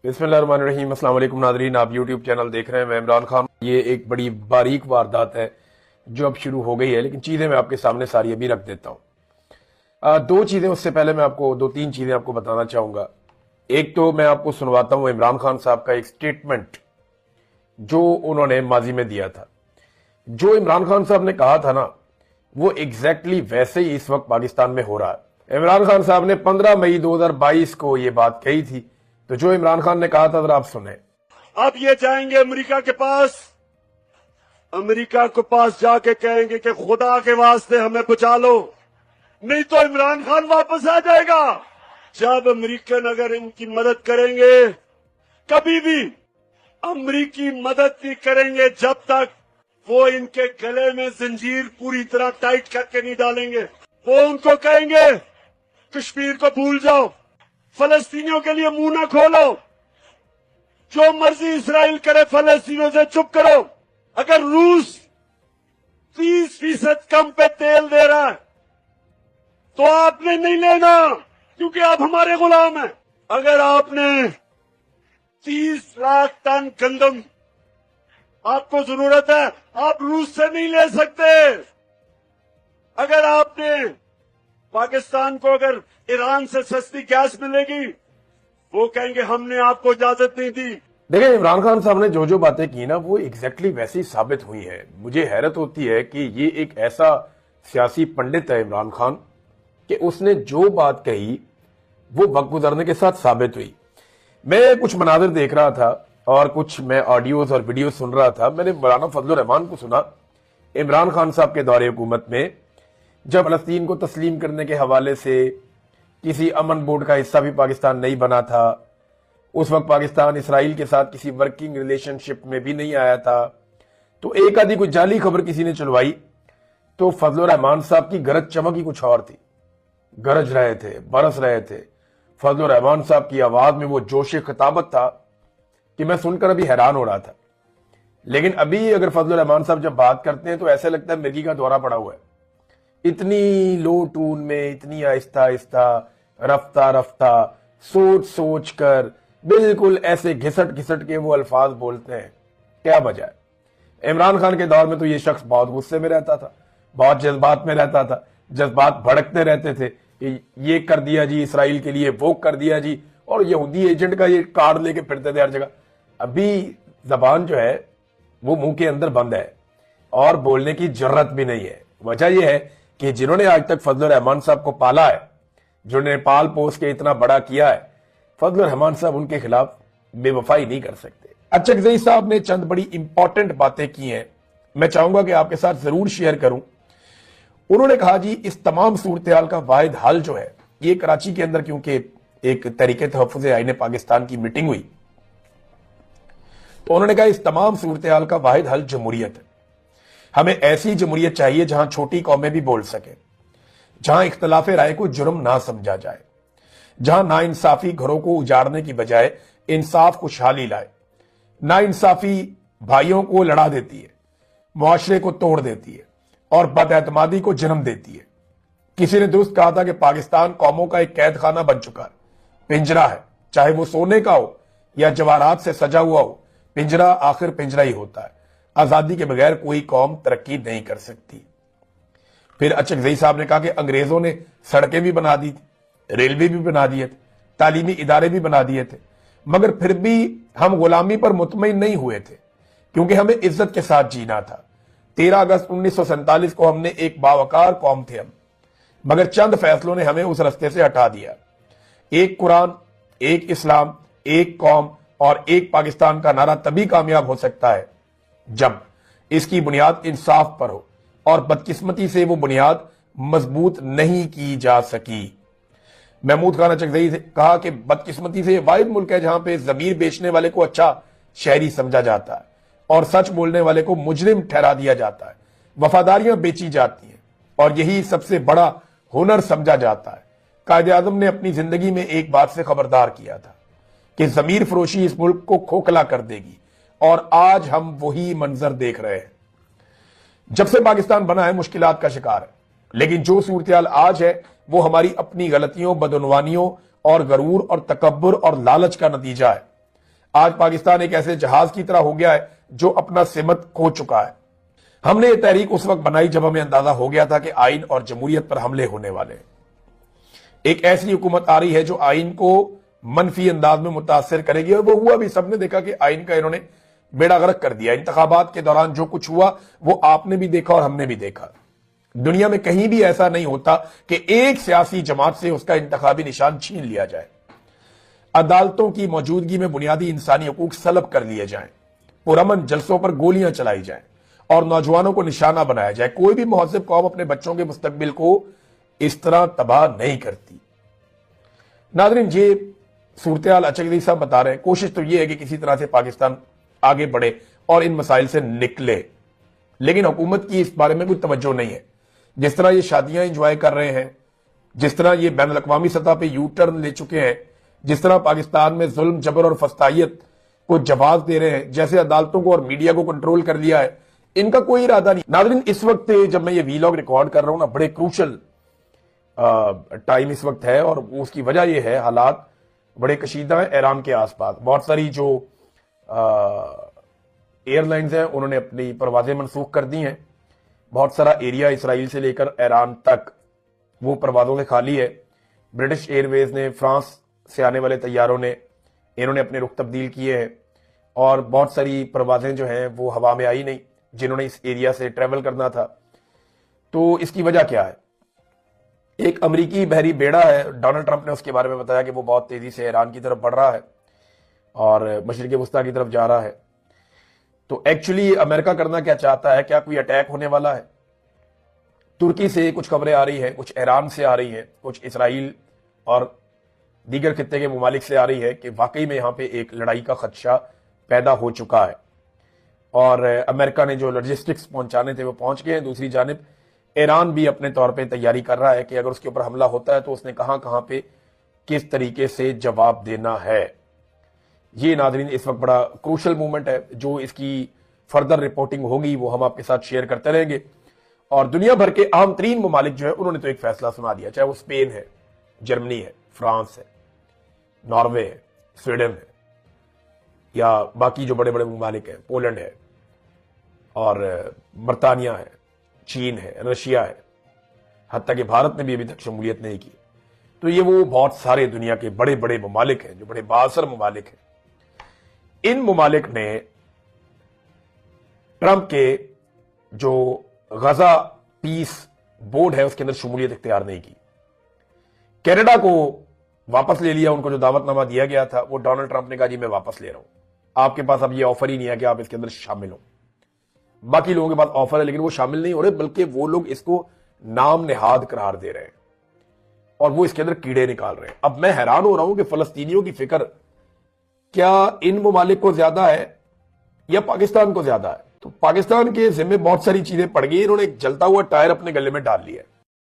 बिस्मिल्लाहिर्रहमानिर्रहीम। अस्सलाम वालेकुम नाज़रीन, आप यूट्यूब चैनल देख रहे हैं। मैं इमरान खान। ये एक बड़ी बारीक वारदात है जो अब शुरू हो गई है, लेकिन चीज़ें मैं आपके सामने सारी अभी रख देता हूँ। दो चीज़ें उससे पहले मैं आपको दो तीन चीज़ें आपको बताना चाहूँगा। एक तो मैं आपको सुनवाता हूँ इमरान खान साहब का एक स्टेटमेंट जो उन्होंने माजी में दिया था। जो इमरान खान साहब ने कहा था ना, वो एग्जैक्टली वैसे ही इस वक्त पाकिस्तान में हो रहा है। इमरान खान साहब ने 15 मई 2022 को ये बात कही थी। तो जो इमरान खान ने कहा था जरा आप सुने। अब ये जाएंगे अमेरिका के पास, अमेरिका के पास जाके कहेंगे कि खुदा के वास्ते हमें बचा लो, नहीं तो इमरान खान वापस आ जाएगा। जब अमेरिकन अगर इनकी मदद करेंगे, कभी भी अमेरिकी मदद नहीं करेंगे जब तक वो इनके गले में जंजीर पूरी तरह टाइट करके नहीं डालेंगे। वो उनको कहेंगे कश्मीर को भूल जाओ, फलस्तीनियों के लिए मुंह ना खोलो, जो मर्जी इसराइल करे फलस्तीनियों से चुप करो। अगर रूस 30% कम पे तेल दे रहा है तो आपने नहीं लेना, क्योंकि आप हमारे गुलाम हैं। अगर आपने 30 लाख टन गंदम आपको जरूरत है, आप रूस से नहीं ले सकते। अगर आपने पाकिस्तान को अगर ईरान से सस्ती गैस मिलेगी, वो कहेंगे हमने आपको इजाजत नहीं दी। देखिए, इमरान खान साहब ने जो जो बातें की ना, वो एग्जैक्टली वैसी साबित हुई है। मुझे हैरत होती है कि ये एक ऐसा सियासी पंडित है इमरान खान कि उसने जो बात कही वो वक्त गुजरने के साथ साबित हुई। मैं कुछ मनाजिर देख रहा था और कुछ मैं ऑडियोज और वीडियो सुन रहा था। मैंने मौलाना फजलुर रहमान को सुना इमरान खान साहब के दौरे हुकूमत में, जब फलस्तीन को तस्लीम करने के हवाले से किसी अमन बोर्ड का हिस्सा भी पाकिस्तान नहीं बना था। उस वक्त पाकिस्तान इसराइल के साथ किसी वर्किंग रिलेशनशिप में भी नहीं आया था। तो एक आधी कोई जाली खबर किसी ने चलवाई तो फजलुर रहमान साहब की गरज चमक ही कुछ और थी। गरज रहे थे, बरस रहे थे। फजलुर रहमान साहब की आवाज में वो जोश खिताबत था कि मैं सुनकर अभी हैरान हो रहा था। लेकिन अभी अगर फजलुर रहमान साहब जब बात करते हैं तो ऐसा लगता है मिर्गी का दौरा पड़ा हुआ है। इतनी लो टून में, इतनी आहिस्ता आहिस्ता, रफ्ता रफ्ता, सोच सोच कर, बिल्कुल ऐसे घिसट घिसट के वो अल्फाज बोलते हैं। क्या वजह है? इमरान खान के दौर में तो ये शख्स बहुत गुस्से में रहता था, बहुत जज्बात में रहता था, जज्बात भड़कते रहते थे कि ये कर दिया जी इसराइल के लिए, वो कर दिया जी, और यहूदी एजेंट का ये कार्ड लेके फिरते थे हर जगह। अभी जबान जो है वो मुंह के अंदर बंद है और बोलने की जरूरत भी नहीं है। वजह यह है कि जिन्होंने आज तक फजलुर रहमान साहब को पाला है, जिन्होंने पाल पोस के इतना बड़ा किया है, फजलुर रहमान साहब उनके खिलाफ बेवफाई नहीं कर सकते। अचकज़ई साहब ने चंद बड़ी इंपॉर्टेंट बातें की हैं, मैं चाहूंगा कि आपके साथ जरूर शेयर करूं। उन्होंने कहा जी इस तमाम सूरत का वाहिद हल जो है, ये कराची के अंदर क्योंकि एक तहरीके तहफ़्फ़ुज़ आईन पाकिस्तान की मीटिंग हुई, तो उन्होंने कहा इस तमाम सूरत का वाहिद हल जमहूरियत है। हमें ऐसी जमहूरियत चाहिए जहां छोटी कौमें भी बोल सके, जहां इख्तलाफ राय को जुर्म ना समझा जाए, जहां नाइंसाफी घरों को उजाड़ने की बजाय इंसाफ खुशहाली लाए। नाइंसाफी भाइयों को लड़ा देती है, मुआशरे को तोड़ देती है और बदएतमादी को जन्म देती है। किसी ने दुरुस्त कहा था कि पाकिस्तान कौमों का एक कैद खाना बन चुका है, पिंजरा है, चाहे वो सोने का हो या जवाहरात से सजा हुआ हो, पिंजरा आखिर पिंजरा ही होता है। आजादी के बगैर कोई कौम तरक्की नहीं कर सकती। फिर अचकज़ई साहब ने कहा कि अंग्रेजों ने सड़कें भी बना दी, रेलवे भी बना दिए थे, तालीमी इदारे भी बना दिए थे, मगर फिर भी हम गुलामी पर मुतमईन नहीं हुए थे, क्योंकि हमें इज्जत के साथ जीना था। 13 अगस्त 1947 को हमने एक बावकार कौम थे हम, मगर चंद फैसलों ने हमें उस रास्ते से हटा दिया। एक कुरान, एक इस्लाम, एक कौम और एक पाकिस्तान का नारा तभी कामयाब हो सकता है जब इसकी बुनियाद इंसाफ पर हो, और बदकिस्मती से वो बुनियाद मजबूत नहीं की जा सकी। महमूद खान अचकज़ई ने कहा कि बदकिस्मती से वाहिद मुल्क है जहां पे जमीर बेचने वाले को अच्छा शहरी समझा जाता है और सच बोलने वाले को मुजरिम ठहरा दिया जाता है। वफादारियां बेची जाती हैं और यही सबसे बड़ा हुनर समझा जाता है। कायदे आजम ने अपनी जिंदगी में एक बात से खबरदार किया था कि जमीर फरोशी इस मुल्क को खोखला कर देगी, और आज हम वही मंजर देख रहे हैं। जब से पाकिस्तान बना है मुश्किलात का शिकार है, लेकिन जो सूरत आज है वो हमारी अपनी गलतियों, बदउनवानियों और गरूर और तकब्बुर और लालच का नतीजा है। آج پاکستان ایک ایسے جہاز کی طرح ہو گیا ہے جو اپنا سمت کھو چکا ہے۔ ہم نے یہ تحریک اس وقت بنائی جب ہمیں اندازہ ہو گیا تھا کہ آئین اور جمہوریت پر حملے ہونے والے ہیں۔ ایک ایسی حکومت آ رہی ہے جو آئین کو منفی انداز میں متاثر کرے گی، اور وہ ہوا بھی۔ سب نے دیکھا کہ آئین کا انہوں نے بیڑا غرق کر دیا۔ انتخابات کے دوران جو کچھ ہوا وہ آپ نے بھی دیکھا اور ہم نے بھی دیکھا۔ دنیا میں کہیں بھی ایسا نہیں ہوتا کہ ایک سیاسی جماعت سے اس کا انتخابی نشان چھین لیا جائے، عدالتوں کی موجودگی میں بنیادی انسانی حقوق سلب کر لیے جائیں، پرامن جلسوں پر گولیاں چلائی جائیں اور نوجوانوں کو نشانہ بنایا جائے۔ کوئی بھی مہذب قوم اپنے بچوں کے مستقبل کو اس طرح تباہ نہیں کرتی۔ ناظرین، یہ صورتحال اچکری صاحب بتا رہے ہیں۔ کوشش تو یہ ہے کہ کسی طرح سے پاکستان آگے بڑھے اور ان مسائل سے نکلے، لیکن حکومت کی اس بارے میں کوئی توجہ نہیں ہے۔ جس طرح یہ شادیاں انجوائے کر رہے ہیں، جس طرح یہ بین الاقوامی سطح پہ یو ٹرن لے چکے ہیں، جس طرح پاکستان میں ظلم، جبر اور فسطائیت کو جواز دے رہے ہیں، جیسے عدالتوں کو اور میڈیا کو کنٹرول کر لیا ہے، ان کا کوئی ارادہ نہیں۔ ناظرین، اس وقت جب میں یہ ویلاگ ریکارڈ کر رہا ہوں نا، بڑے کروشل ٹائم اس وقت ہے، اور اس کی وجہ یہ ہے حالات بڑے کشیدہ ہیں ایران کے آس پاس۔ بہت ساری جو ایئر لائنز ہیں انہوں نے اپنی پروازیں منسوخ کر دی ہیں۔ بہت سارا ایریا اسرائیل سے لے کر ایران تک وہ پروازوں سے خالی ہے۔ برٹش ایئر ویز نے، فرانس سے آنے والے طیاروں نے، انہوں نے اپنے رخ تبدیل کیے ہیں، اور بہت ساری پروازیں جو ہیں وہ ہوا میں آئی نہیں جنہوں نے اس ایریا سے ٹریول کرنا تھا۔ تو اس کی وجہ کیا ہے؟ ایک امریکی بحری بیڑا ہے، ڈونلڈ ٹرمپ نے اس کے بارے میں بتایا کہ وہ بہت تیزی سے ایران کی طرف بڑھ رہا ہے اور مشرق وسطیٰ کی طرف جا رہا ہے۔ تو ایکچولی امریکہ کرنا کیا چاہتا ہے؟ کیا کوئی اٹیک ہونے والا ہے؟ ترکی سے کچھ خبریں آ رہی ہیں، کچھ ایران سے آ رہی ہیں، کچھ اسرائیل اور دیگر خطے کے ممالک سے آ رہی ہے کہ واقعی میں یہاں پہ ایک لڑائی کا خدشہ پیدا ہو چکا ہے، اور امریکہ نے جو لاجسٹکس پہنچانے تھے وہ پہنچ گئے ہیں۔ دوسری جانب ایران بھی اپنے طور پہ تیاری کر رہا ہے کہ اگر اس کے اوپر حملہ ہوتا ہے تو اس نے کہاں کہاں پہ کس طریقے سے جواب دینا ہے۔ یہ ناظرین اس وقت بڑا کروشل مومنٹ ہے۔ جو اس کی فردر رپورٹنگ ہوگی وہ ہم آپ کے ساتھ شیئر کرتے رہیں گے، اور دنیا بھر کے اہم ترین ممالک جو ہے انہوں نے تو ایک فیصلہ سنا دیا، چاہے وہ اسپین ہے، جرمنی ہے، فرانس ہے، ناروے ہے، سویڈن ہے، یا باقی جو بڑے بڑے ممالک ہیں، پولینڈ ہے اور برطانیہ ہے، چین ہے، رشیا ہے، حتیٰ کہ بھارت نے بھی ابھی تک شمولیت نہیں کی۔ تو یہ وہ بہت سارے دنیا کے بڑے بڑے ممالک ہیں جو بڑے بااثر ممالک ہیں۔ ان ممالک نے ٹرمپ کے جو غزہ پیس بورڈ ہے اس کے اندر شمولیت اختیار نہیں کی۔ کینیڈا کو واپس لے لیا، ان کو جو دعوت نامہ دیا گیا تھا وہ ڈونلڈ ٹرمپ نے کہا جی میں واپس لے رہا ہوں، آپ کے پاس اب یہ آفر ہی نہیں ہے کہ آپ اس کے اندر شامل ہوں۔ باقی لوگوں کے پاس آفر ہے لیکن وہ شامل نہیں ہو رہے، بلکہ وہ لوگ اس کو نام نہاد قرار دے رہے ہیں اور وہ اس کے اندر کیڑے نکال رہے ہیں۔ اب میں حیران ہو رہا ہوں کہ فلسطینیوں کی فکر کیا ان ممالک کو زیادہ ہے یا پاکستان کو زیادہ ہے؟ تو پاکستان کے ذمہ بہت ساری چیزیں پڑ گئی، انہوں نے ایک جلتا ہوا ٹائر اپنے گلے میں ڈال لیا ہے۔